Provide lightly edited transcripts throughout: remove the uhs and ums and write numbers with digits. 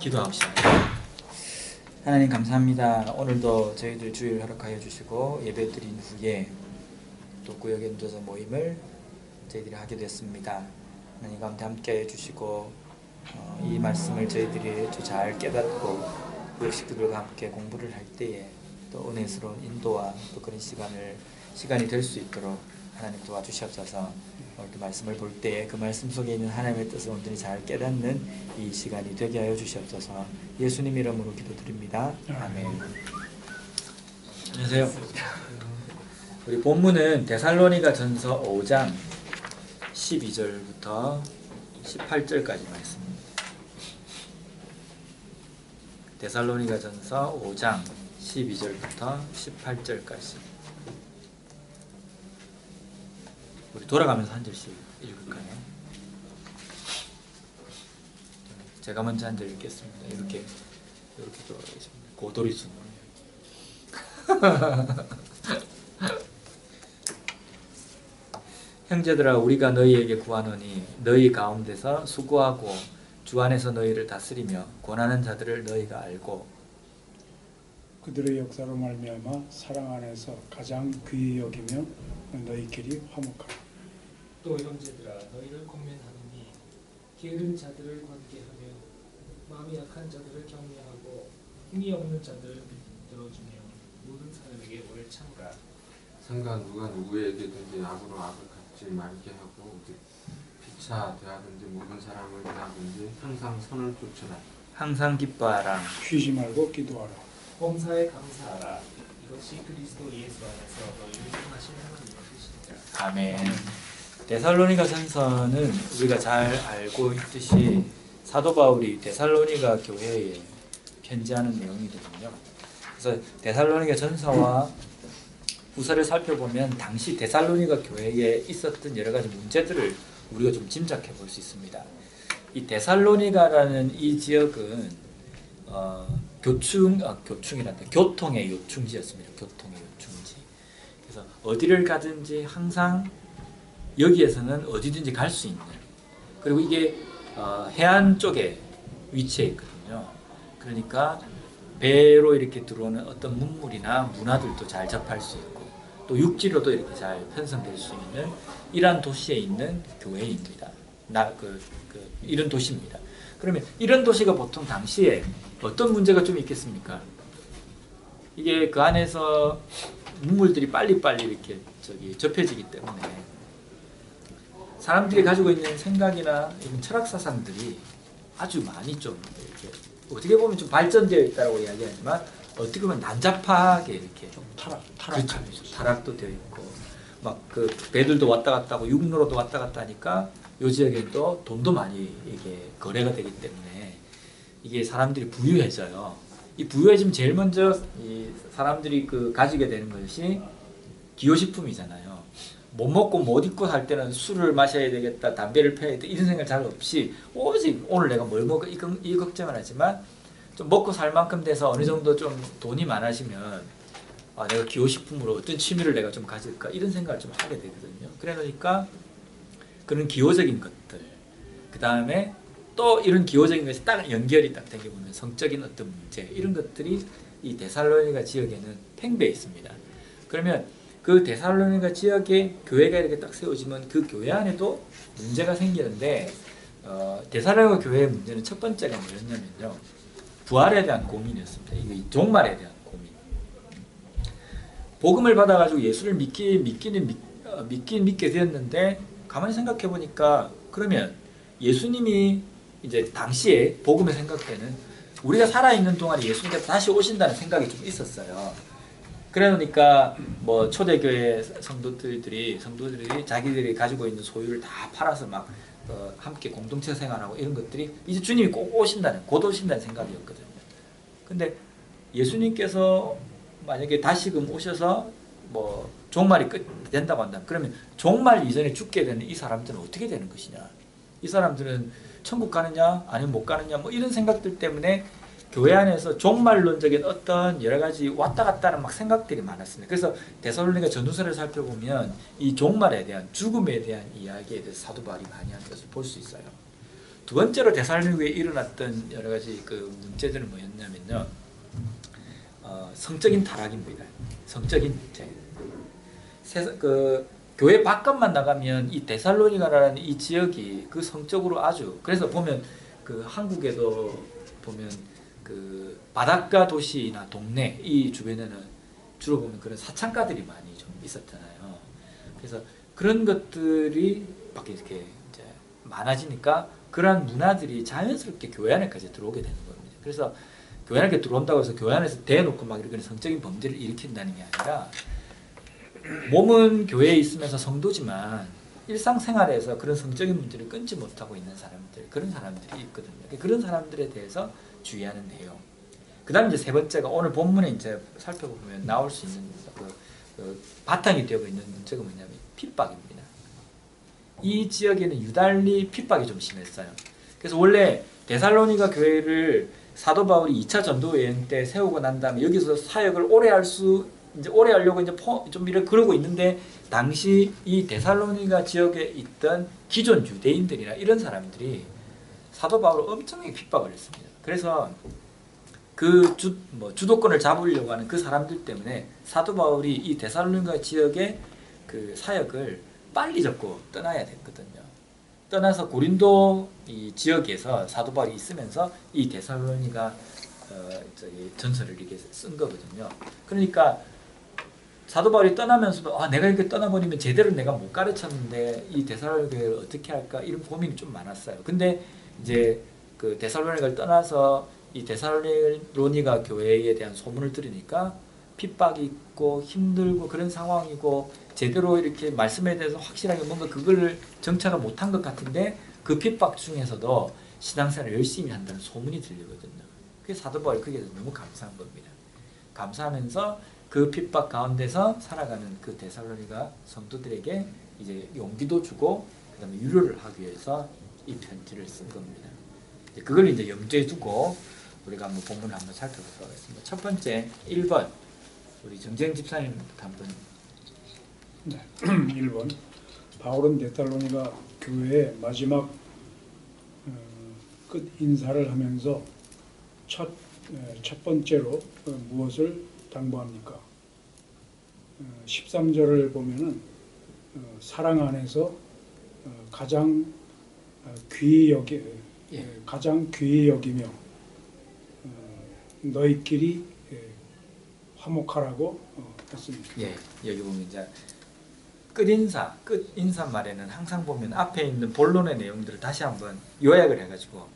기도합시다. 하나님 감사합니다. 오늘도 저희들 주일 허락하여 주시고 예배 드린 후에 또 구역 인도자 모임을 저희들이 하게 됐습니다. 하나님 가운데 함께 해주시고 이 말씀을 저희들이 잘 깨닫고 구역식구들과 함께 공부를 할 때에 또 은혜스러운 인도와 또 그런 시간이 될 수 있도록 하나님 도와주시옵소서. 오늘 말씀을 볼 때 그 말씀 속에 있는 하나님의 뜻을 온전히 잘 깨닫는 이 시간이 되게 하여 주시옵소서. 예수님 이름으로 기도드립니다. 아멘. 안녕하세요. 우리 본문은 데살로니가 전서 5장 12절부터 18절까지 말씀입니다. 데살로니가 전서 5장 12절부터 18절까지. 우리 돌아가면서 한 절씩 읽을까요? 제가 먼저 한 절 읽겠습니다. 이렇게 돌아가겠습니다. 고돌이 순. 형제들아, 우리가 너희에게 구하노니 너희 가운데서 수고하고 주 안에서 너희를 다스리며 권하는 자들을 너희가 알고 그들의 역사로 말미암아 사랑 안에서 가장 귀히 여기며 너희끼리 화목하라. 또 형제들아, 너희를 권면하노니 게으른 자들을 관계하며 마음이 약한 자들을 격려하고 힘이 없는 자들을 들어주며 모든 사람에게 오래 참으라. 상관 누가 누구에게든지 악으로 악을 갚지 말게 하고 피차 대하든지 모든 사람을 대하든지 항상 선을 쫓으라. 항상 기뻐하라. 쉬지 말고 기도하라. 범사에 감사하라. 이것이 그리스도 예수 안에서 너희를 통하신 하나님의 뜻이니라. 아멘. 데살로니가 전서는 우리가 잘 알고 있듯이 사도 바울이 데살로니가 교회에 편지하는 내용이거든요. 그래서 데살로니가 전서와 후서를 살펴보면 당시 데살로니가 교회에 있었던 여러 가지 문제들을 우리가 좀 짐작해 볼 수 있습니다. 이 데살로니가라는 이 지역은 교통의 요충지였습니다. 교통의 요충지. 그래서 어디를 가든지 항상 여기에서는 어디든지 갈 수 있는, 그리고 이게 해안 쪽에 위치해 있거든요. 그러니까 배로 이렇게 들어오는 어떤 문물이나 문화들도 잘 접할 수 있고 또 육지로도 이렇게 잘 편성될 수 있는 이러한 도시에 있는 교회입니다. 이런 도시입니다. 그러면 이런 도시가 보통 당시에 어떤 문제가 좀 있겠습니까? 이게 그 안에서 문물들이 빨리빨리 이렇게 접해지기 때문에 사람들이 가지고 있는 생각이나 이런 철학 사상들이 아주 많이 좀 이렇게 어떻게 보면 좀 발전되어 있다고 이야기하지만 어떻게 보면 난잡하게 이렇게 좀 타락도 되어 있고 막 그 배들도 왔다 갔다 하고 육로로도 왔다 갔다 하니까 요 지역에는 또 돈도 많이 이게 거래가 되기 때문에 이게 사람들이 부유해져요. 이 부유해지면 제일 먼저 이 사람들이 가지게 되는 것이 기호식품이잖아요. 못 먹고 못 입고 살 때는 술을 마셔야 되겠다, 담배를 피워야 되겠다 이런 생각 잘 없이 오직 오늘 내가 뭘 먹어 이 걱정을 하지만 좀 먹고 살 만큼 돼서 어느 정도 좀 돈이 많아지면 내가 기호식품으로 어떤 취미를 내가 좀 가질까 이런 생각을 좀 하게 되거든요. 그러니까 그런 기호적인 것들, 그 다음에 또 이런 기호적인 것이 딱 연결이 딱 되게 보면 성적인 어떤 문제 이런 것들이 이 데살로니가 지역에는 팽배해 있습니다. 그러면 그 데살로니가 지역에 교회가 이렇게 딱 세워지면 그 교회 안에도 문제가 생기는데 데살로니가 교회의 문제는 첫 번째가 뭐였냐면요, 부활에 대한 고민이었습니다. 이거 종말에 대한 고민. 복음을 받아가지고 예수를 믿긴 믿게 되었는데 가만히 생각해 보니까 그러면 예수님이 이제 당시에 복음에 생각되는 우리가 살아있는 동안에 예수님께서 다시 오신다는 생각이 좀 있었어요. 그러니까 뭐 초대교회 성도들이 자기들이 가지고 있는 소유를 다 팔아서 막 함께 공동체 생활하고 이런 것들이 이제 주님이 곧 오신다는 생각이었거든요. 근데 예수님께서 만약에 다시금 오셔서 뭐 종말이 된다고 한다. 그러면 종말 이전에 죽게 되는 이 사람들은 어떻게 되는 것이냐? 이 사람들은 천국 가느냐 아니면 못 가느냐 뭐 이런 생각들 때문에 교회 안에서 종말론적인 어떤 여러 가지 왔다 갔다 하는 막 생각들이 많았습니다. 그래서 데살로니가 전후서를 살펴보면 이 종말에 대한 죽음에 대한 이야기에 대해서 사도 바울이 많이 한 것을 볼 수 있어요. 두 번째로 데살로니가에 일어났던 여러 가지 그 문제들은 뭐였냐면요. 성적인 타락입니다. 성적인 문제. 그 교회 바깥만 나가면 이 데살로니가라는 이 지역이 그 성적으로 아주, 그래서 보면 그 한국에도 보면 그 바닷가 도시나 동네 이 주변에는 주로 보면 그런 사창가들이 많이 좀 있었잖아요. 그래서 그런 것들이 밖에 이렇게 이제 많아지니까 그러한 문화들이 자연스럽게 교회 안에까지 들어오게 되는 겁니다. 그래서 교회 안에 들어온다고 해서 교회 안에서 대놓고 막 이렇게 성적인 범죄를 일으킨다는 게 아니라, 몸은 교회에 있으면서 성도지만 일상생활에서 그런 성적인 문제를 끊지 못하고 있는 사람들, 그런 사람들이 있거든요. 그런 사람들에 대해서 주의하는 내용. 그 다음 이제 세 번째가 오늘 본문에 이제 살펴보면 나올 수 있는 그 바탕이 되고 있는 문제가 뭐냐면 핍박입니다. 이 지역에는 유달리 핍박이 좀 심했어요. 그래서 원래 데살로니가 교회를 사도 바울이 2차 전도 여행 때 세우고 난 다음에 여기서 사역을 오래 하려고 이제 좀 이렇게 그러고 있는데, 당시 이 데살로니가 지역에 있던 기존 유대인들이나 이런 사람들이 사도 바울을 엄청나게 핍박을 했습니다. 그래서 그 주도권을 잡으려고 하는 그 사람들 때문에 사도 바울이 이 데살로니가 지역의 그 사역을 빨리 접고 떠나야 됐거든요. 떠나서 고린도 이 지역에서 사도 바울이 있으면서 이 데살로니가 전설을 이렇게 쓴 거거든요. 그러니까 사도 바울이 떠나면서도 내가 이렇게 떠나버리면 제대로 내가 못 가르쳤는데 이 데살로니가 교회를 어떻게 할까, 이런 고민이 좀 많았어요. 근데 이제 그 데살로니가를 떠나서 이 데살로니가 교회에 대한 소문을 들으니까 핍박이 있고 힘들고 그런 상황이고 제대로 이렇게 말씀에 대해서 확실하게 뭔가 그거를 정착을 못한 것 같은데, 그 핍박 중에서도 신앙생활을 열심히 한다는 소문이 들리거든요. 그래서 사도 바울이 그게 너무 감사한 겁니다. 감사하면서 그 핍박 가운데서 살아가는 그 데살로니가 성도들에게 이제 용기도 주고 그다음에 위로를 하기 위해서 이 편지를 쓴 겁니다. 그걸 이제 염두에 두고 우리가 한번 본문을 한번 살펴보도록 하겠습니다. 첫 번째 1번 우리 정재영 집사님부터 한번. 네. 1번 바울은 데살로니가 교회의 마지막 끝 인사를 하면서 첫 번째로 무엇을 당부합니까? 13절을 보면은 사랑 안에서 가장 귀히 여기며 너희끼리 화목하라고 했습니다. 예, 여기 보면 이제 끝 인사 말에는 항상 보면 앞에 있는 본론의 내용들을 다시 한번 요약을 해가지고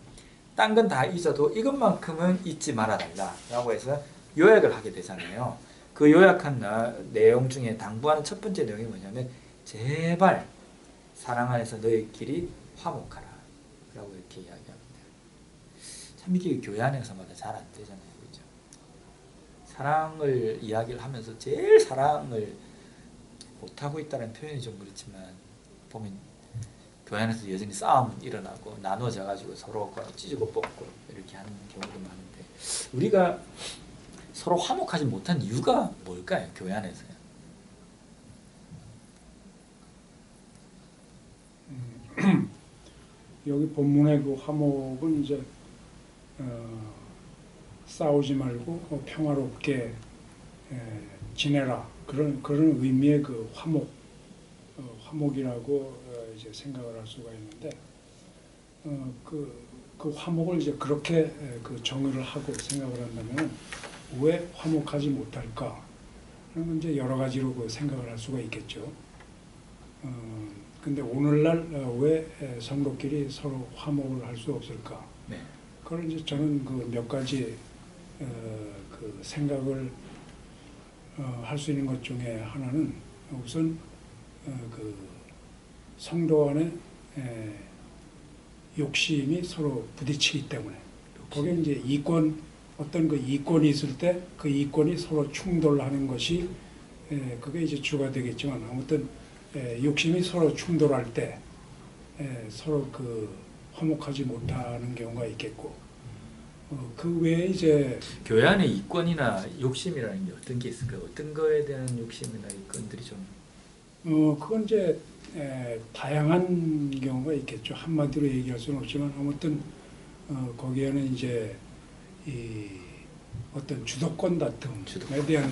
딴 건 다 잊어도 이것만큼은 잊지 말아달라라고 해서 요약을 하게 되잖아요. 그 요약한 내용 중에 당부하는 첫 번째 내용이 뭐냐면 제발 사랑 안에서 너희끼리 화목하라 라고 이렇게 이야기합니다. 참 이게 교회 안에서마다 잘 안 되잖아요. 그죠? 사랑을 이야기를 하면서 제일 사랑을 못하고 있다는 표현이 좀 그렇지만 보면 교회 안에서 여전히 싸움은 일어나고 나눠져 가지고 서로 찢고 뽑고 이렇게 하는 경우도 많은데, 우리가 서로 화목하지 못한 이유가 뭘까요? 교회 안에서요. 여기 본문의 그 화목은 이제 싸우지 말고 평화롭게 지내라, 그런 의미의 그 화목이라고 이제 생각을 할 수가 있는데, 그 화목을 이제 그렇게 그 정의를 하고 생각을 한다면 왜 화목하지 못할까? 그러면 이제 여러 가지로 그 생각을 할 수가 있겠죠. 근데 오늘날 왜 성도끼리 서로 화목을 할 수 없을까? 네. 그걸 이제 저는 그 몇 가지 그 생각을 할 수 있는 것 중에 하나는 우선 그 성도 간의 욕심이 서로 부딪히기 때문에, 거기에 이제 어떤 그 이권이 있을 때 그 이권이 서로 충돌하는 것이 그게 이제 주가 되겠지만, 아무튼 욕심이 서로 충돌할 때 서로 그 화목하지 못하는 경우가 있겠고, 그 외에 이제 교회 안에 이권이나 욕심이라는 게 어떤 게 있을까요? 어떤 거에 대한 욕심이나 이권들이 좀. 그건 이제 다양한 경우가 있겠죠. 한마디로 얘기할 수는 없지만 아무튼 거기에는 이제 이 어떤 주도권 다툼에 대한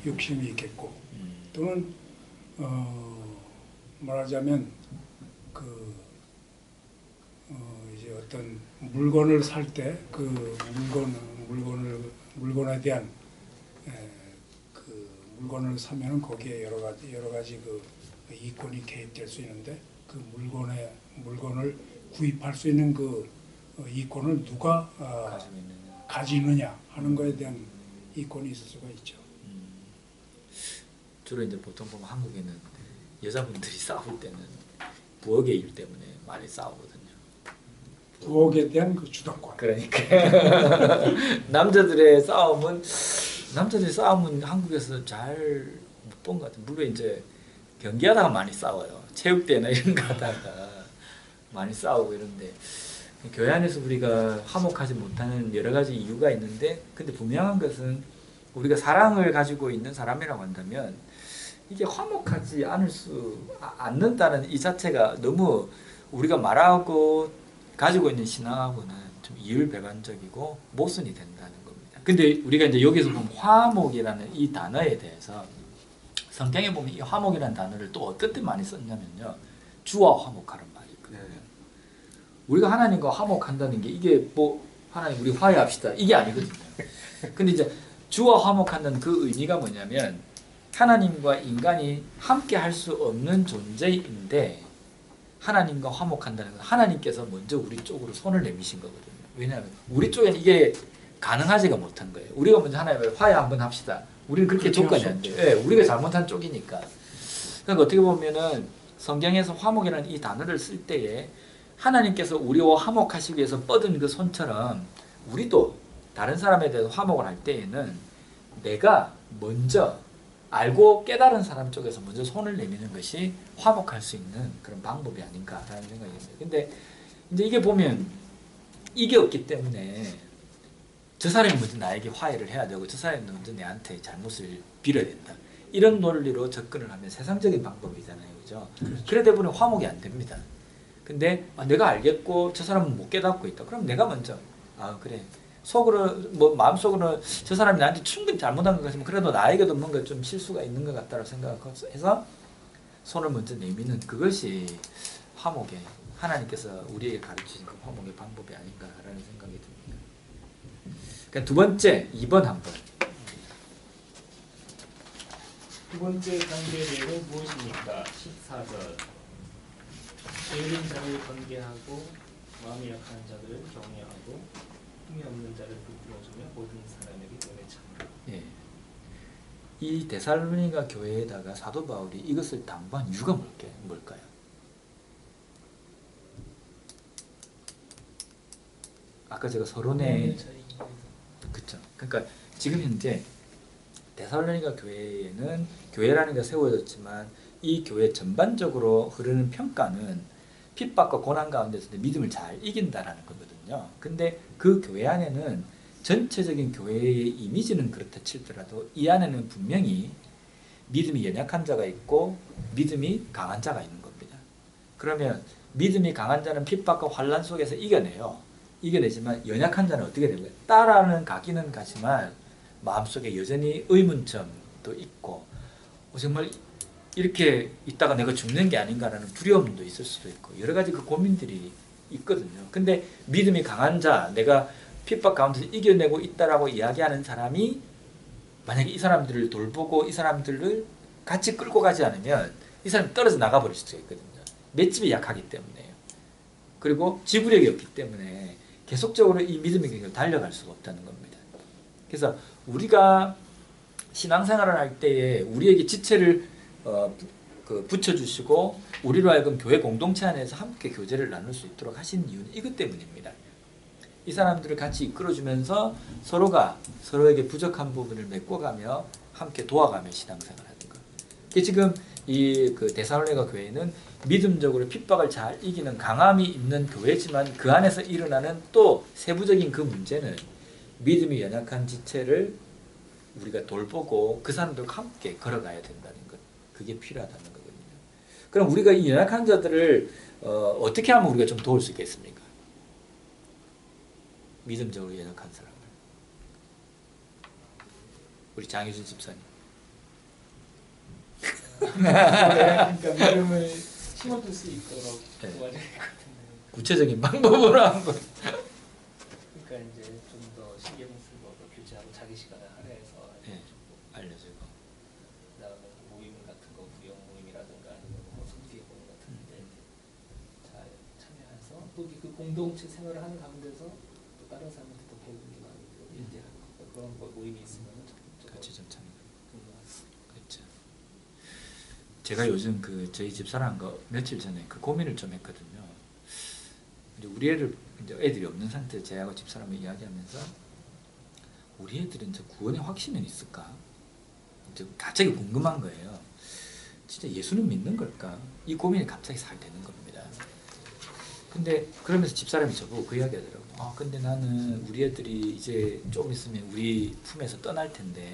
욕심이 있겠고 또는 말하자면 그 이제 어떤 물건을 살 때 그 물건에 대한 그 물건을 사면은 거기에 여러 가지 그 이권이 개입될 수 있는데 그 물건을 구입할 수 있는 그 이권을 누가 가지느냐 하는 거에 대한 이권이 있을 수가 있죠. 주로 이제 보통 보면 한국에는 여자분들이 싸울 때는 부엌의 일 때문에 많이 싸우거든요. 부엌에 대한 그 주도권. 그러니까 남자들이 싸움은 한국에서 잘 못 본 것 같아요. 물론 이제 경기하다가 많이 싸워요. 체육대회나 이런 거 하다가 많이 싸우고 이런데 교회 안에서 우리가 화목하지 못하는 여러 가지 이유가 있는데 근데 분명한 것은 우리가 사랑을 가지고 있는 사람이라고 한다면 이게 화목하지 않는다는 이 자체가 너무 우리가 말하고 가지고 있는 신앙하고는 좀 이율배반적이고 모순이 된다는 겁니다. 근데 우리가 이제 여기서 보면 화목이라는 이 단어에 대해서 성경에 보면 이 화목이라는 단어를 또 어떨 때 많이 썼냐면요. 주와 화목하는 말이 있거든요. 우리가 하나님과 화목한다는 게 이게 뭐 하나님 우리 화해합시다 이게 아니거든요. 근데 이제 주와 화목한다는 그 의미가 뭐냐면 하나님과 인간이 함께 할 수 없는 존재인데 하나님과 화목한다는 건 하나님께서 먼저 우리 쪽으로 손을 내미신 거거든요. 왜냐하면 우리 쪽에는 이게 가능하지가 못한 거예요. 우리가 먼저 하나님을 화해 한번 합시다. 우리는 그렇게 조건이 안 돼요. 네, 우리가 잘못한 쪽이니까. 그러니까 어떻게 보면은 성경에서 화목이라는 이 단어를 쓸 때에 하나님께서 우리와 화목하시기 위해서 뻗은 그 손처럼 우리도 다른 사람에 대해서 화목을 할 때에는 내가 먼저 알고 깨달은 사람 쪽에서 먼저 손을 내미는 것이 화목할 수 있는 그런 방법이 아닌가라는 생각이 듭니다. 근데 이제 이게 보면 이게 없기 때문에 저 사람이 먼저 나에게 화해를 해야 되고 저 사람이 먼저 내한테 잘못을 빌어야 된다. 이런 논리로 접근을 하면 세상적인 방법이잖아요. 그죠? 그러다 보니 화목이 안 됩니다. 근데 내가 알겠고 저 사람은 못 깨닫고 있다. 그럼 내가 먼저 그래. 속으로 뭐 마음속으로 저 사람이 나한테 충분히 잘못한 것 같지만 그래도 나에게도 뭔가 좀 실수가 있는 것 같다고 생각해서 손을 먼저 내미는 그것이 화목의 하나님께서 우리에게 가르치신 그 화목의 방법이 아닌가라는 생각이 듭니다. 그러니까 두 번째 2번 한번. 두 번째 관계 내용은 무엇입니까? 14절. 게으른 자를 권계하고 마음이 약한 자들을 격려하고 흠이 없는 자를 부풀어주며 모든 사람에게 은혜 참으라. 예. 이 데살로니가 교회에다가 사도 바울이 이것을 당부한 이유가 뭘까요? 아까 제가 서론에 그렇죠. 그러니까 지금 현재 데살로니가 교회에는 교회라는 게 세워졌지만 이 교회 전반적으로 흐르는 평가는 핍박과 고난 가운데서 믿음을 잘 이긴다라는 거거든요. 근데 그 교회 안에는 전체적인 교회의 이미지는 그렇다 칠더라도 이 안에는 분명히 믿음이 연약한 자가 있고 믿음이 강한 자가 있는 겁니다. 그러면 믿음이 강한 자는 핍박과 환난 속에서 이겨내지만 연약한 자는 어떻게 되고요? 따라는 가기는 가지만 마음속에 여전히 의문점도 있고 정말 이렇게 있다가 내가 죽는 게 아닌가라는 두려움도 있을 수도 있고 여러 가지 그 고민들이 있거든요. 근데 믿음이 강한 자, 내가 핍박 가운데서 이겨내고 있다라고 이야기하는 사람이 만약에 이 사람들을 돌보고 이 사람들을 같이 끌고 가지 않으면 이 사람이 떨어져 나가버릴 수도 있거든요. 맷집이 약하기 때문에요. 그리고 지구력이 없기 때문에 계속적으로 이 믿음의 경계를 달려갈 수가 없다는 겁니다. 그래서 우리가 신앙생활을 할 때에 우리에게 지체를 붙여주시고 우리로 하여금 교회 공동체 안에서 함께 교제를 나눌 수 있도록 하신 이유는 이것 때문입니다. 이 사람들을 같이 이끌어주면서 서로가 서로에게 부족한 부분을 메꿔가며 함께 도와가며 신앙생활하는 것. 지금 이 데살로니가 교회는 믿음적으로 핍박을 잘 이기는 강함이 있는 교회지만 그 안에서 일어나는 또 세부적인 그 문제는 믿음이 연약한 지체를 우리가 돌보고 그 사람들과 함께 걸어가야 된다는 것. 그게 필요하다는 거거든요. 그럼 우리가 이 연약한 자들을 어떻게 하면 우리가 좀 도울 수 있겠습니까? 믿음적으로 연약한 사람을. 우리 장유진 집사님. 그러니까 믿음을 심어둘 수 있도록 네. 도와줘야 될 것 같은데. 구체적인 방법으로 한 거. 그러니까 이제 좀 더 신경 쓰고 더 교제하고 자기 시간을 할애해서 네. 알려주고 알려주고. 그다음에 모임 같은 거 구역 모임이라든가 아니면 뭐 성기 모임 같은 데 잘 참여해서 또 그 공동체 생활을 하는 가운데서 또 다른 사람한테 더 배우는 게 많고 일대하는 거 그런 거 모임이 있으면 같이 좀 참여. 그렇죠. 제가 요즘 그 저희 집사람과 며칠 전에 그 고민을 좀 했거든요. 이제 우리 애를 이제 애들이 없는 상태에 제하고 집사람이 이야기하면서 우리 애들은 저 구원의 확신은 있을까? 이제 갑자기 궁금한 거예요. 진짜 예수는 믿는 걸까? 이 고민이 갑자기 살 되는 겁니다. 근데 그러면서 집사람이 저보고 그 이야기 하더라고요. 아 근데 나는 우리 애들이 이제 좀 있으면 우리 품에서 떠날 텐데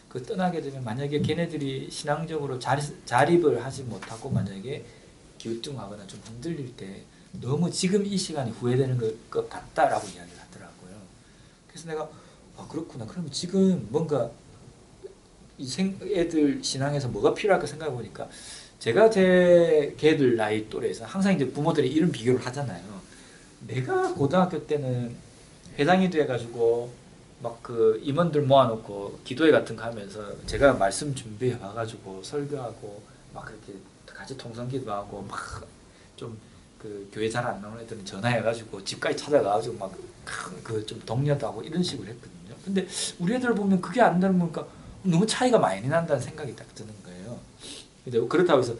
그 떠나게 되면 만약에 걔네들이 신앙적으로 자립을 하지 못하고 만약에 기우뚱하거나 좀 흔들릴 때 너무 지금 이 시간이 후회되는 것 같다라고 이야기를 하더라고요. 그래서 내가 아 그렇구나. 그러면 지금 뭔가 애들 신앙에서 뭐가 필요할까 생각해 보니까 제가 제 걔들 나이 또래에서 항상 이제 부모들이 이런 비교를 하잖아요. 내가 고등학교 때는 회장이 돼가지고 막 그 임원들 모아놓고 기도회 같은 거 하면서 제가 말씀 준비해 와가지고 설교하고 막 그렇게 같이 통성기도하고 막 좀 그 교회 잘 안 나오는 애들은 전화해가지고 집까지 찾아가가지고 막 그 좀 독려도 하고 이런 식으로 했거든요. 근데 우리 애들 보면 그게 안 되는 거니까 너무 차이가 많이 난다는 생각이 딱 드는 거예요. 근데 그렇다고 해서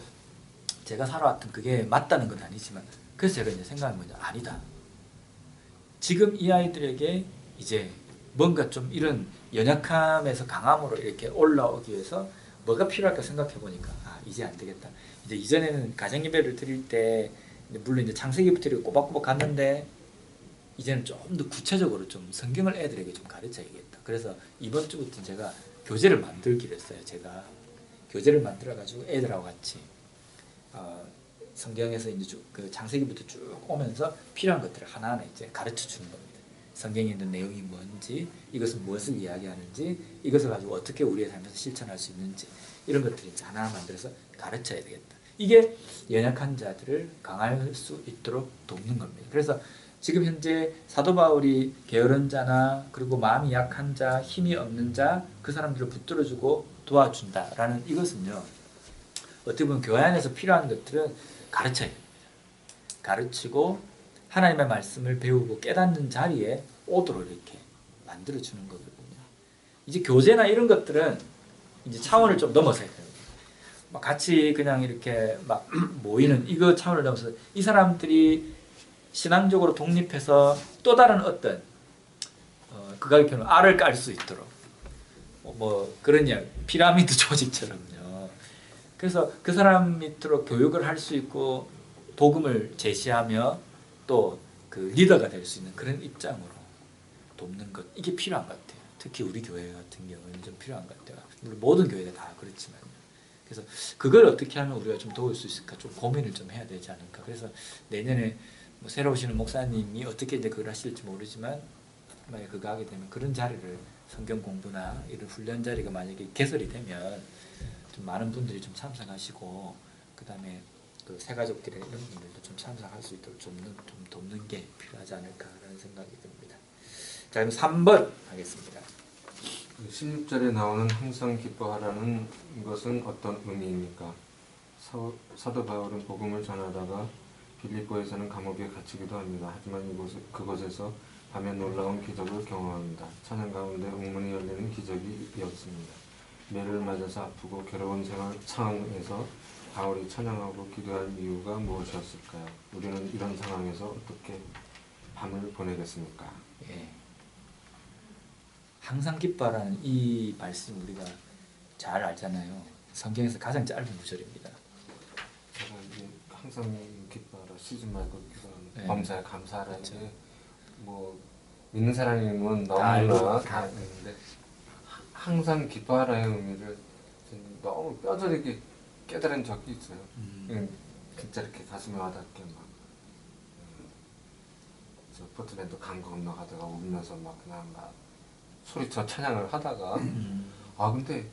제가 살아왔던 그게 맞다는 건 아니지만 그래서 제가 이제 생각한 거죠. 아니다. 지금 이 아이들에게 이제 뭔가 좀 이런 연약함에서 강함으로 이렇게 올라오기 위해서 뭐가 필요할까 생각해 보니까 아 이제 안 되겠다. 이제 이전에는 가정예배를 드릴 때 물론 이제 창세기부터 이렇게 꼬박꼬박 갔는데 이제는 좀 더 구체적으로 좀 성경을 애들에게 좀 가르쳐야겠다. 그래서 이번 주부터 제가 교재를 만들기로 했어요. 제가 교재를 만들어 가지고 애들하고 같이 성경에서 이제 그 창세기부터 쭉 오면서 필요한 것들을 하나하나 이제 가르쳐 주는 겁니다. 성경에 있는 내용이 뭔지, 이것은 무엇을 이야기하는지, 이것을 가지고 어떻게 우리의 삶에서 실천할 수 있는지 이런 것들을 이제 하나하나 만들어서 가르쳐야 되겠다. 이게 연약한 자들을 강할 수 있도록 돕는 겁니다. 그래서 지금 현재 사도 바울이 게으른 자나 그리고 마음이 약한 자, 힘이 없는 자, 그 사람들을 붙들어주고 도와준다라는 이것은요. 어떻게 보면 교회 안에서 필요한 것들은 가르쳐야 됩니다. 가르치고 하나님의 말씀을 배우고 깨닫는 자리에 오도록 이렇게 만들어주는 거거든요. 이제 교제나 이런 것들은 이제 차원을 좀 넘어서야 돼요. 막 같이 그냥 이렇게 막 모이는 이거 차원을 넘어서 이 사람들이 신앙적으로 독립해서 또 다른 어떤 그가 표현은 알을 깔 수 있도록 뭐 그런 이야기 피라미드 조직처럼요. 그래서 그 사람 밑으로 교육을 할 수 있고 복음을 제시하며 또 그 리더가 될 수 있는 그런 입장으로 돕는 것 이게 필요한 것 같아요. 특히 우리 교회 같은 경우는 좀 필요한 것 같아요. 물론 모든 교회가 다 그렇지만요. 그래서 그걸 어떻게 하면 우리가 좀 도울 수 있을까 좀 고민을 좀 해야 되지 않을까. 그래서 내년에 뭐 새로 오시는 목사님이 어떻게 이제 그걸 하실지 모르지만 만약에 그거 하게 되면 그런 자리를 성경 공부나 이런 훈련 자리가 만약에 개설이 되면 좀 많은 분들이 좀 참석하시고 그 다음에 그 새가족들의 이런 분들도 좀 참석할 수 있도록 좀 돕는 게 필요하지 않을까라는 생각이 듭니다. 자 그럼 3번 하겠습니다. 16절에 나오는 항상 기뻐하라는 것은 어떤 의미입니까? 사도 바울은 복음을 전하다가 빌립보에서는 감옥에 갇히기도 합니다. 하지만 그곳에서 밤에 놀라운 기적을 경험합니다. 찬양 가운데 옥문이 열리는 기적이었습니다. 매를 맞아서 아프고 괴로운 상황에서 바울이 찬양하고 기도할 이유가 무엇이었을까요? 우리는 이런 상황에서 어떻게 밤을 보내겠습니까? 예. 항상 기뻐하라는 이 말씀 우리가 잘 알잖아요. 성경에서 가장 짧은 구절입니다. 제가 이제 항상 기뻐하라 쉬지 말고 기도하는 네. 범사에 감사하라. 그렇죠. 이제 뭐 믿는 사람이면 다 알고 너무나 다 있는데 항상 기뻐하라의 의미를 너무 뼈저리게 깨달은 적이 있어요. 진짜 이렇게 가슴에 와닿게 막 저 포틀랜드 강 건너가다가 울면서 막 그냥 막 소리쳐 찬양을 하다가 아 근데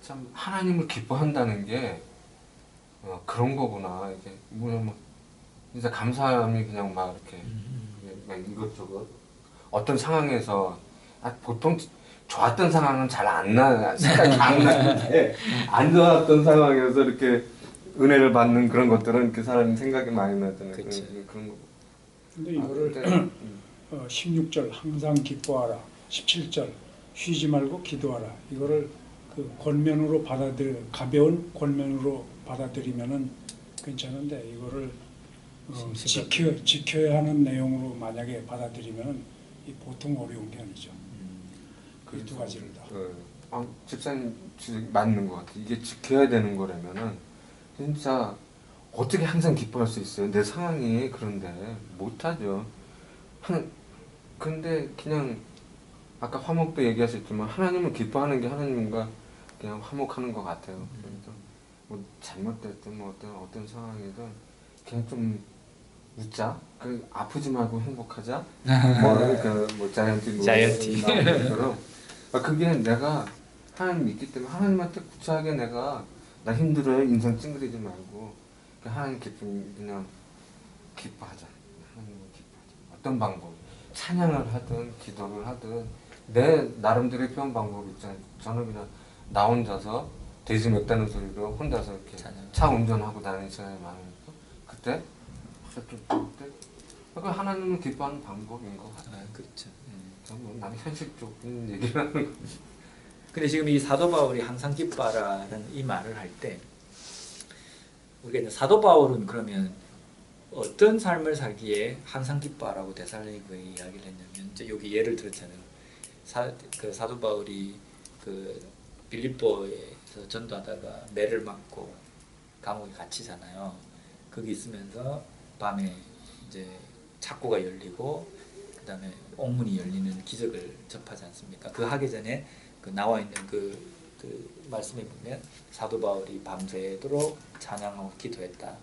참 하나님을 기뻐한다는 게 그런 거구나. 이게 뭐냐 뭐 진짜 감사함이 그냥 막 이렇게 막 이것저것 어떤 상황에서 보통 좋았던 상황은 잘 안 나, 생각이 안 나는데 안 좋았던 상황에서 이렇게 은혜를 받는 그런 것들은 이렇게 사람이 생각이 많이 나잖아요. 그쵸. 그런 거. 근데 이거를 근데, 16절 항상 기뻐하라, 17절 쉬지 말고 기도하라. 이거를 그 권면으로 가벼운 권면으로 받아들이면은 괜찮은데 이거를 지켜야 하는 내용으로 만약에 받아들이면은 이 보통 어려운 게 아니죠. 그 두 가지를 다. 집사님 맞는 것 같아요. 이게 지켜야 되는 거라면은 진짜 어떻게 항상 기뻐할 수 있어요? 내 상황이 그런데 못하죠. 근데 그냥 아까 화목도 얘기하셨지만 하나님을 기뻐하는 게 하나님과 그냥 화목하는 것 같아요. 그래서 뭐 잘못됐든 뭐 어떤 상황이든 그냥 좀 웃자. 아프지 말고 행복하자. 뭐 자이언티 나오는 그게 내가 하나님 믿기 때문에 하나님한테 구차하게 내가 나 힘들어요 인생 찡그리지 말고 하나님 기쁨 그냥 기뻐하자. 하나님을 기뻐하자. 어떤 방법 찬양을 하든 기도를 하든 내 나름대로의 표현 방법이 있잖아요. 저는 그냥 나 혼자서 돼지 맵다는 소리로 혼자서 이렇게 차 운전하고 다니는 시간이 많아서 그때 그러니까 하나님을 기뻐하는 방법인 것 같아요. 그렇죠. 나는 현실적인 얘기를 하는 거죠. 근데 지금 이 사도 바울이 항상 기뻐하라는 이 말을 할 때 우리가 이제 사도 바울은 그러면 어떤 삶을 살기에 항상 기뻐하라고 데살로니가에 이야기를 했냐면 이제 여기 예를 들었잖아요. 사도 바울이 그 빌립보에서 전도하다가 매를 맞고 감옥에 갇히잖아요. 거기 있으면서 밤에 이제 창고가 열리고 그다음에 옥문이 열리는 기적을 접하지 않습니까? 그 하기 전에 그 나와 있는 그 말씀에 보면 사도 바울이 밤새도록 찬양하고 기도했다.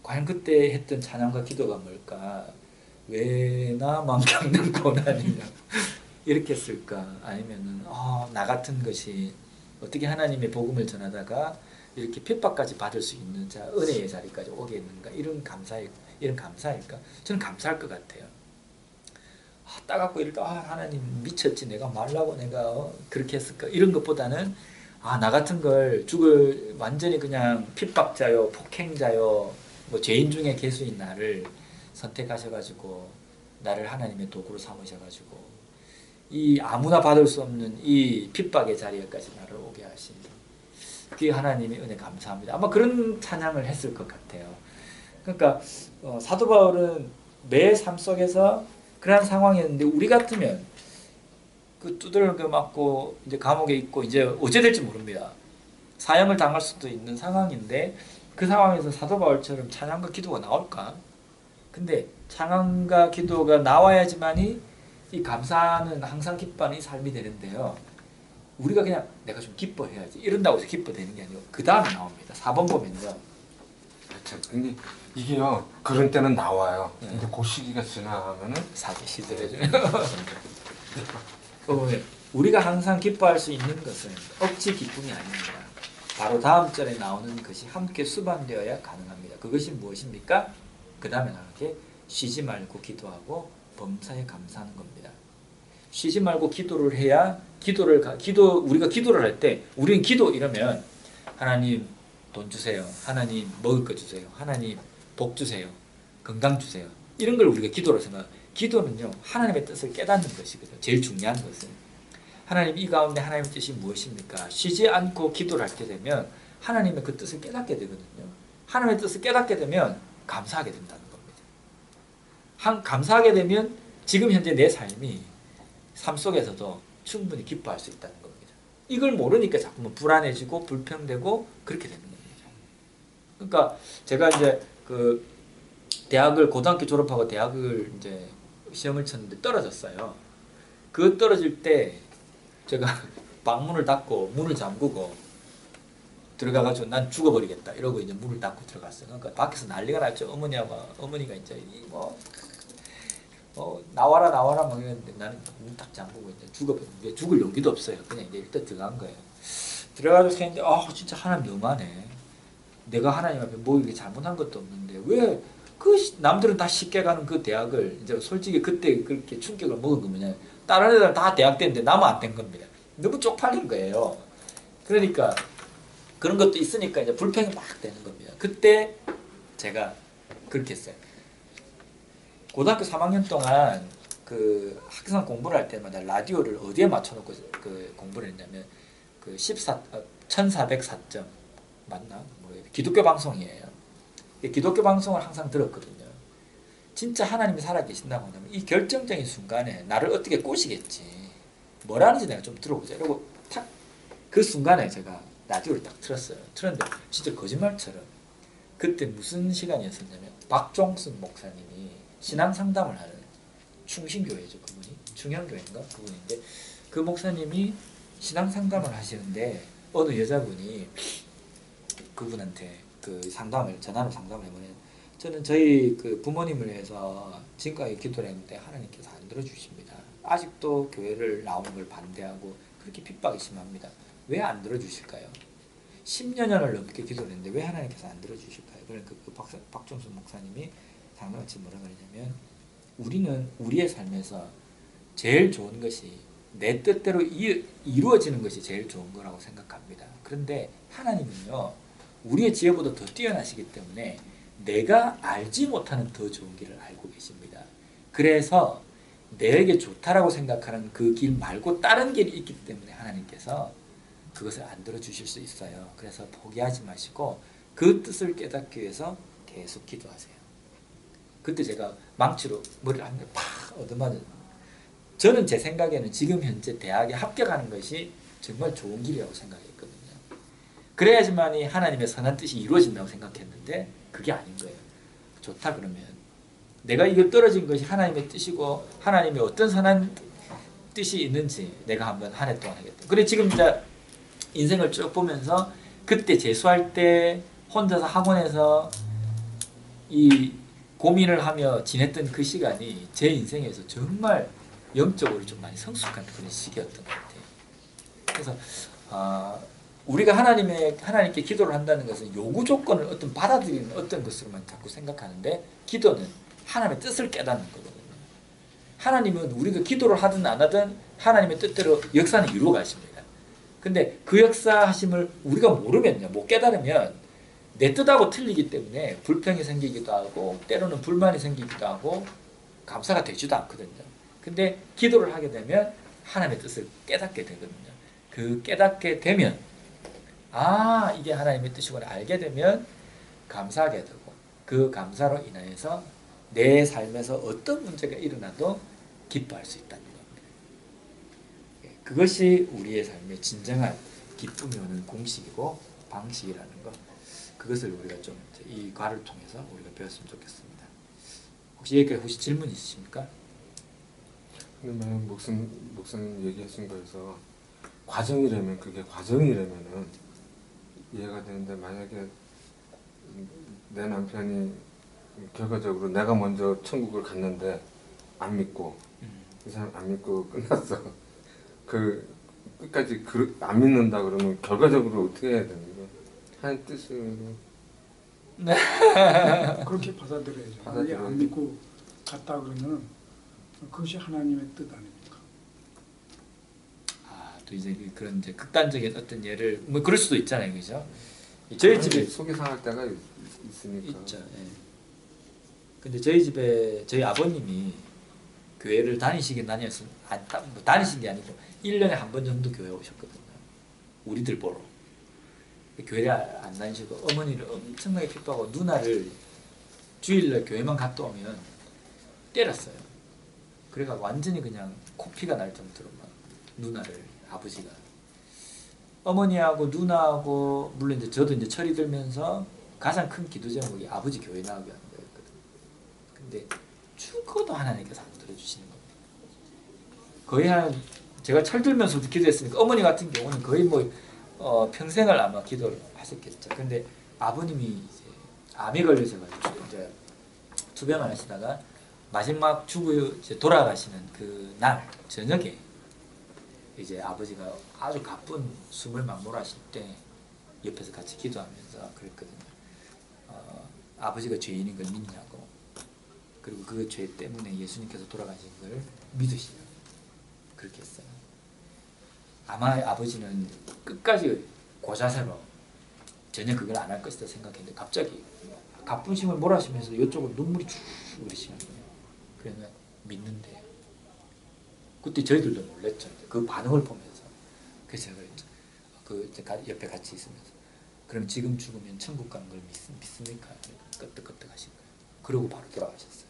과연 그때 했던 찬양과 기도가 뭘까? 왜 나만 겪는 고난이냐? 이렇게 했을까? 아니면은 나 같은 것이 어떻게 하나님의 복음을 전하다가 이렇게 핍박까지 받을 수 있는 은혜의 자리까지 오게 했는가? 이런 감사일까? 저는 감사할 것 같아요. 따갑고 이럴 때 하나님 미쳤지 내가 말라고 내가 그렇게 했을까 이런 것보다는 나 같은 걸 완전히 그냥 핍박자요 폭행자요 뭐 죄인 중에 개수인 나를 선택하셔가지고 나를 하나님의 도구로 삼으셔가지고 이 아무나 받을 수 없는 이 핍박의 자리에까지 나를 오게 하신 그게 하나님의 은혜 감사합니다. 아마 그런 찬양을 했을 것 같아요. 그러니까 사도 바울은 매 삶 속에서 그런 상황이었는데 우리 같으면 그 두들겨 맞고 이제 감옥에 있고 이제 어찌 될지 모릅니다. 사형을 당할 수도 있는 상황인데 그 상황에서 사도 바울처럼 찬양과 기도가 나올까? 근데 찬양과 기도가 나와야지만이 이 감사는 항상 기뻐하는 이 삶이 되는데요. 우리가 그냥 내가 좀 기뻐해야지 이런다고 해서 기뻐되는 게 아니고 그 다음에 나옵니다. 4번 보면요. 그렇죠. 근데 이게요 그런 때는 나와요. 근데 그 시기가 지나가면은 사기 시들해져요. 우리가 항상 기뻐할 수 있는 것은 억지 기쁨이 아닙니다. 바로 다음 절에 나오는 것이 함께 수반되어야 가능합니다. 그것이 무엇입니까? 그 다음에 나오는 게 쉬지 말고 기도하고 범사에 감사하는 겁니다. 쉬지 말고 기도를 해야 우리가 기도를 할 때 우리는 기도 이러면 하나님 돈 주세요. 하나님 먹을 거 주세요. 하나님 복 주세요. 건강 주세요. 이런 걸 우리가 기도로 생각해요. 기도는요 하나님의 뜻을 깨닫는 것이거든요. 제일 중요한 것은 하나님 이 가운데 하나님의 뜻이 무엇입니까? 쉬지 않고 기도를 하게 되면 하나님의 그 뜻을 깨닫게 되거든요. 하나님의 뜻을 깨닫게 되면 감사하게 된다는 겁니다. 감사하게 되면 지금 현재 내 삶이 삶 속에서도 충분히 기뻐할 수 있다는 겁니다. 이걸 모르니까 자꾸만 불안해지고 불평되고 그렇게 되는 겁니다. 그러니까 제가 이제 그 대학을 고등학교 졸업하고 대학을 이제 시험을 쳤는데 떨어졌어요. 그 떨어질 때 제가 방문을 닫고 문을 잠그고 들어가가지고 난 죽어버리겠다 이러고 이제 문을 닫고 들어갔어요. 그러니까 밖에서 난리가 났죠. 어머니가 이제 나와라 막 이랬는데 나는 문 딱 잠그고 이제 죽을 용기도 없어요. 그냥 이제 일단 들어간 거예요. 들어가서 했는데 진짜 하나님 너무하네. 내가 하나님 앞에 뭐 이렇게 잘못한 것도 없는데 왜 그 남들은 다 쉽게 가는 그 대학을 이제 솔직히 그때 그렇게 충격을 먹은 거 뭐냐, 다른 애들은 다 대학 됐는데 나만 안 된 겁니다. 너무 쪽팔린 거예요. 그러니까 그런 것도 있으니까 이제 불평이 막 되는 겁니다. 그때 제가 그렇게 했어요. 고등학교 3학년 동안 그 학생 공부를 할 때마다 라디오를 어디에 맞춰놓고 그 공부를 했냐면 그 1404점 맞나? 기독교 방송이에요. 기독교 방송을 항상 들었거든요. 진짜 하나님이 살아계신다고 하면 이 결정적인 순간에 나를 어떻게 꼬시겠지. 뭐라는지 내가 좀 들어보자. 이러고 탁 그 순간에 제가 라디오를 딱 틀었어요. 틀었는데 진짜 거짓말처럼 그때 무슨 시간이었었냐면 박종순 목사님이 신앙 상담을 하는 충신교회죠. 그분이 충현교회인가 그분인데 그 목사님이 신앙 상담을 하시는데 어느 여자분이 그분한테 그 전화로 상담을 해보면 저는 저희 그 부모님을 위해서 지금까지 기도를 했는데 하나님께서 안 들어주십니다. 아직도 교회를 나오는 걸 반대하고 그렇게 핍박이 심합니다. 왜 안 들어주실까요? 10년을 넘게 기도를 했는데 왜 하나님께서 안 들어주실까요? 그러니까 그 박종순 목사님이 상담같이 뭐라 그러냐면 우리는 우리의 삶에서 제일 좋은 것이 내 뜻대로 이루어지는 것이 제일 좋은 거라고 생각합니다. 그런데 하나님은요 우리의 지혜보다 더 뛰어나시기 때문에 내가 알지 못하는 더 좋은 길을 알고 계십니다. 그래서 내게 좋다라고 생각하는 그 길 말고 다른 길이 있기 때문에 하나님께서 그것을 안 들어주실 수 있어요. 그래서 포기하지 마시고 그 뜻을 깨닫기 위해서 계속 기도하세요. 그때 제가 망치로 머리를 한 대 팍 얻어맞은. 저는 제 생각에는 지금 현재 대학에 합격하는 것이 정말 좋은 길이라고 생각했거든요. 그래야지만이 하나님의 선한 뜻이 이루어진다고 생각했는데 그게 아닌 거예요. 좋다 그러면 내가 이거 떨어진 것이 하나님의 뜻이고 하나님의 어떤 선한 뜻이 있는지 내가 한번 한 해 동안 하겠다. 그래 지금 이제 인생을 쭉 보면서 그때 재수할 때 혼자서 학원에서 이 고민을 하며 지냈던 그 시간이 제 인생에서 정말 영적으로 좀 많이 성숙한 그런 시기였던 것 같아요. 그래서 우리가 하나님께 기도를 한다는 것은 요구 조건을 어떤 받아들이는 어떤 것으로만 자꾸 생각하는데 기도는 하나님의 뜻을 깨닫는 거거든요. 하나님은 우리가 기도를 하든 안 하든 하나님의 뜻대로 역사는 이루어 가십니다. 근데 그 역사하심을 우리가 모르면요, 못 깨달으면 내 뜻하고 틀리기 때문에 불평이 생기기도 하고 때로는 불만이 생기기도 하고 감사가 되지도 않거든요. 근데 기도를 하게 되면 하나님의 뜻을 깨닫게 되거든요. 그 깨닫게 되면 이게 하나님의 뜻이구나 알게 되면 감사하게 되고 그 감사로 인하여서 내 삶에서 어떤 문제가 일어나도 기뻐할 수 있다는 겁니다. 그것이 우리의 삶의 진정한 기쁨이 오는 공식이고 방식이라는 것. 그것을 우리가 좀 이 과를 통해서 우리가 배웠으면 좋겠습니다. 혹시 여기까지 질문 있으십니까? 근데 만약 목사님 얘기하신 거에서 과정이라면 그게 과정이라면은 이해가 되는데 만약에 내 남편이 결과적으로 내가 먼저 천국을 갔는데 안 믿고 그 사람 안 믿고 끝났어. 그 끝까지 안 믿는다 그러면 결과적으로 어떻게 해야 되는 거야? 하나님 뜻을 그렇게 받아들여야죠. 만약에 받아들여야죠. 안 믿고 갔다 그러면 그것이 하나님의 뜻 아닙니까? 또 이제 그런 이제 극단적인 어떤 예를 뭐 그럴 수도 있잖아요, 그죠? 저희 집에 속이 상할 때가 있으니까. 있죠. 예. 근데 저희 집에 저희 아버님이 교회를 다니시긴 다니신 게 아니고 1년에 한 번 정도 교회 오셨거든요. 우리들 보러. 교회를 안 다니시고 어머니를 엄청나게 핍박하고 누나를 주일날 교회만 갔다 오면 때렸어요. 그래가 완전히 그냥 코피가 날 정도로 막 누나를 아버지가 어머니하고 누나하고 물론 이제 저도 이제 철이 들면서 가장 큰 기도 제목이 아버지 교회 나오게 하는 거였거든. 근데 죽어도 하나님께서 안 들어주시는 겁니다. 거의 제가 철들면서도 기도했으니까 어머니 같은 경우는 거의 뭐 평생을 아마 기도를 하셨겠죠. 근데 아버님이 이제 암에 걸리셔가지고 이제 투병을 하시다가 마지막 이제 돌아가시는 그 날 저녁에 이제 아버지가 아주 가쁜 숨을 막 몰아실 때 옆에서 같이 기도하면서 그랬거든요. 아버지가 죄인인 걸 믿냐고, 그리고 그 죄 때문에 예수님께서 돌아가신 걸 믿으시냐고 그렇게 했어요. 아마 아버지는 끝까지 고자세로 전혀 그걸 안 할 것이다 생각했는데 갑자기 가쁜 힘을 몰아쉬면서 이쪽으로 눈물이 쭉 흐르시는 거예요. 그러면 믿는데요. 그때 저희들도 놀랬죠. 그 반응을 보면서. 그래서 제가 그랬죠. 그 옆에 같이 있으면서 그럼 지금 죽으면 천국 가는 걸 믿습니까? 끄떡끄떡 하신 거예요. 그러고 바로 돌아가셨어요.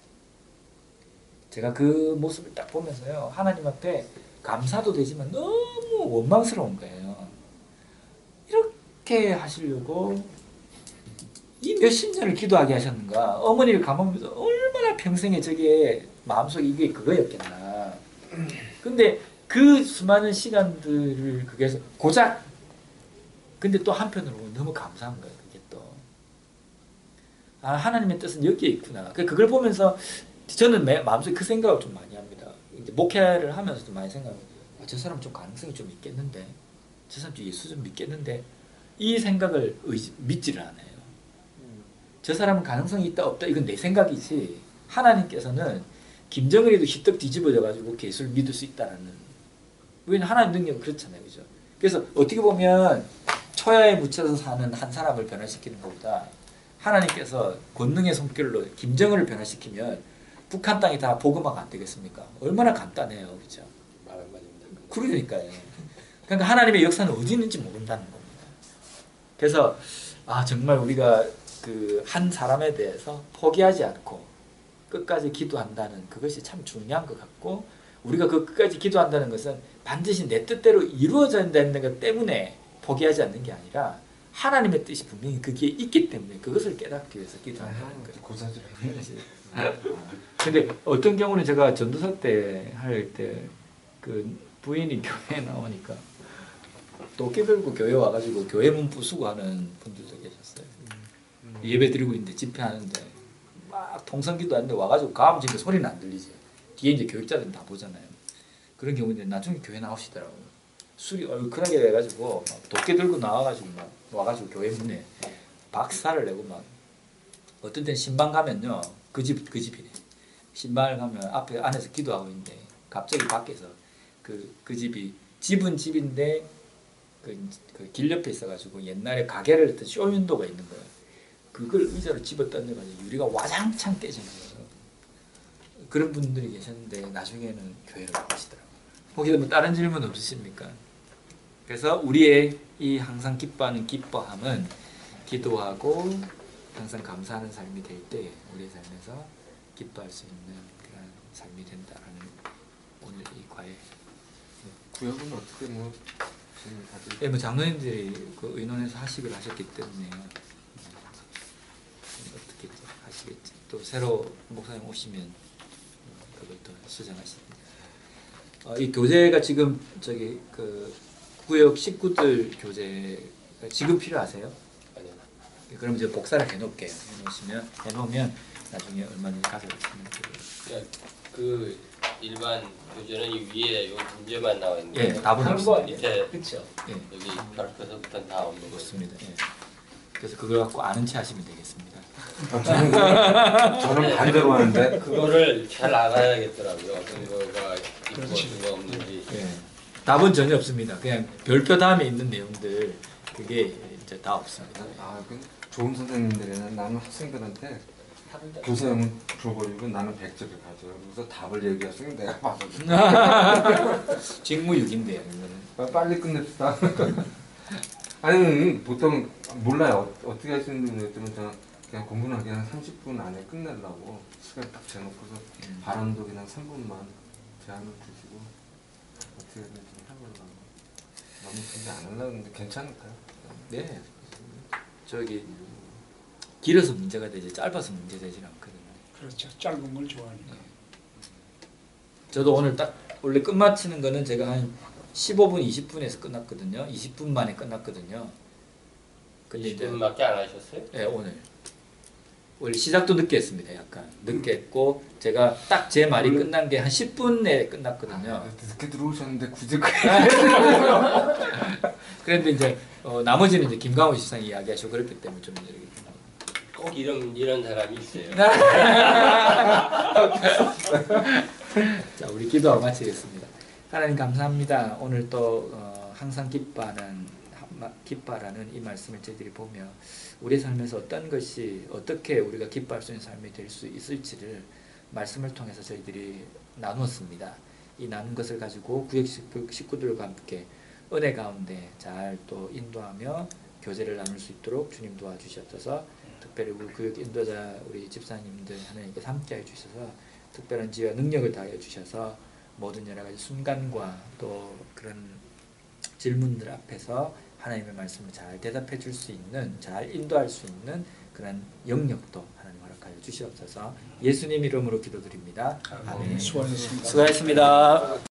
제가 그 모습을 딱 보면서요, 하나님 앞에 감사도 되지만 너무 원망스러운 거예요. 이렇게 하시려고 이 몇십 년을 기도하게 하셨는가. 어머니를 가만보면서 얼마나 평생에 저게 마음속에 이게 그거였겠나. 근데 그 수많은 시간들을 그게서 고작, 근데 또 한편으로 너무 감사한 거예요. 그게 또 하나님의 뜻은 여기에 있구나. 그걸 보면서 저는 마음속에 그 생각을 좀 많이 합니다. 이제 목회를 하면서도 많이 생각해요. 저 사람 좀 가능성이 좀 있겠는데, 저 사람 좀 예수 좀 믿겠는데, 이 생각을 믿지를 않아요. 저 사람은 가능성이 있다 없다 이건 내 생각이지, 하나님께서는 김정은이도 희떡 뒤집어져가지고 예수를 믿을 수 있다라는, 왜냐면 하나님 능력은 그렇잖아요, 그죠? 그래서 어떻게 보면 초야에 묻혀서 사는 한 사람을 변화시키는 것보다 하나님께서 권능의 손길로 김정은을 변화시키면 북한 땅이 다 복음화가 안 되겠습니까? 얼마나 간단해요, 그죠? 말 한마디입니다. 그러니까요. 그러니까 하나님의 역사는 어디 있는지 모른다는 겁니다. 그래서 정말 우리가 그 한 사람에 대해서 포기하지 않고 끝까지 기도한다는 그것이 참 중요한 것 같고, 우리가 그 끝까지 기도한다는 것은 반드시 내 뜻대로 이루어져야 되는 것 때문에 포기하지 않는 게 아니라 하나님의 뜻이 분명히 그게 있기 때문에 그것을 깨닫기 위해서 기도한다는 거예요. 고사질. 근데 어떤 경우는 제가 전도사 때 할 때 그 부인이 교회에 나오니까 도끼 들고 교회 와가지고 교회 문 부수고 하는 분들도 계셨어요. 예배 드리고 있는데 집회하는데 막 통성기도 하는데 와가지고 가면 지금 소리는 안 들리지. 뒤에 이제 교육자들은 다 보잖아요. 그런 경우인데 나중에 교회 나오시더라고요. 술이 얼큰하게 돼가지고 막 도끼 들고 나와가지고 막 와가지고 교회 문에 박살을 내고 막, 어떤 때는 신방 가면요, 그 집이네. 신방을 가면 앞에 안에서 기도하고 있는데 갑자기 밖에서 그 집이 집은 집인데 그 길 옆에 있어가지고 옛날에 가게를 했던 쇼윈도가 있는 거예요. 그걸 의자로 집어 던져가지고 유리가 와장창 깨진 거예요. 그런 분들이 계셨는데 나중에는 교회를 나오시더라고요. 혹시 뭐 다른 질문 없으십니까? 그래서 우리의 이 항상 기뻐하는 기뻐함은 기도하고 항상 감사하는 삶이 될 때 우리의 삶에서 기뻐할 수 있는 그런 삶이 된다라는 오늘 이 과외. 구역은 어떻게 뭐 지금 다들 예, 뭐 장로님들이 그 의논해서 하식을 하셨기 때문에 어떻게 하시겠지. 또 새로 목사님 오시면 그것도 수정하십니다. 이 교재가 지금 저기 그 구역 식구들 교재 지금 필요하세요? 아니요. 그럼 이제 복사를 해놓을게요. 해놓으면 나중에 얼마든지 가져가시면 되고요. 그냥 그 일반 교재는 이 위에 요 문제만 나와 있는 예, 거예요. 답은 한 없습니다. 번, 밑에 그렇죠. 예, 여기 별표서부터는 다 없는 거죠. 없습니다. 예. 그래서 그걸 갖고 아는 체 하시면 되겠습니다. 저는 반대로 하는데 그거를 잘 알아야겠더라고요. 어떤 거가 있고 그렇지. 어떤 거 없는지. 예. 답은 전혀 없습니다. 그냥 별표 다음에 있는 내용들 그게 이제 다 없습니다. 그 좋은 선생님들에는 나는 학생들한테 교사형을 줘버리고 나는 100점을 가져요. 그래서 답을 얘기했으면 내가 봐서 직무유기인데요. 빨리 끝냅시다. 아니 보통 몰라요. 어떻게 하시는지 모르겠지만 저는 그냥 공부는 그냥 30분 안에 끝내려고 시간 딱 재놓고서 발언도 그냥 3분만 제한을 두시고 어떻게든 좀 해보려고. 너무 길게 안 하려고 했는데 괜찮을까요? 네. 저기 길어서 문제가 되지 짧아서 문제 되지 않거든요. 그렇죠. 짧은 걸 좋아하니까. 저도 오늘 딱 원래 끝마치는 거는 제가 한 15분, 20분에서 끝났거든요. 20분 만에 끝났거든요. 근데 이제 20분밖에 안 하셨어요? 네, 오늘 원래 시작도 늦게 했습니다. 약간 늦게 했고 제가 딱 제 말이 끝난 게 한 10분에 끝났거든요. 늦게 들어오셨는데 굳이 그 그런데 이제 나머지는 이제 김강호 지사님 이야기하시고 그랬기 때문에 좀 이렇게 꼭 이런 사람이 있어요. 자, 우리 기도하고 마치겠습니다. 하나님 감사합니다. 오늘 또 항상 기뻐하는 이 말씀을 저희들이 보며 우리의 삶에서 어떤 것이 어떻게 우리가 기뻐할 수 있는 삶이 될 수 있을지를 말씀을 통해서 저희들이 나누었습니다. 이 나눈 것을 가지고 구역 식구들과 함께 은혜 가운데 잘 또 인도하며 교제를 나눌 수 있도록 주님 도와주시옵소서. 특별히 우리 구역 인도자 우리 집사님들 하나님께서 함께해 주셔서 특별한 지혜와 능력을 다해 주셔서 모든 여러 가지 순간과 또 그런 질문들 앞에서 하나님의 말씀을 잘 대답해 줄 수 있는, 잘 인도할 수 있는 그런 영역도 하나님 허락하여 주시옵소서. 예수님 이름으로 기도드립니다. 아멘. 수고하셨습니다. 수고하셨습니다.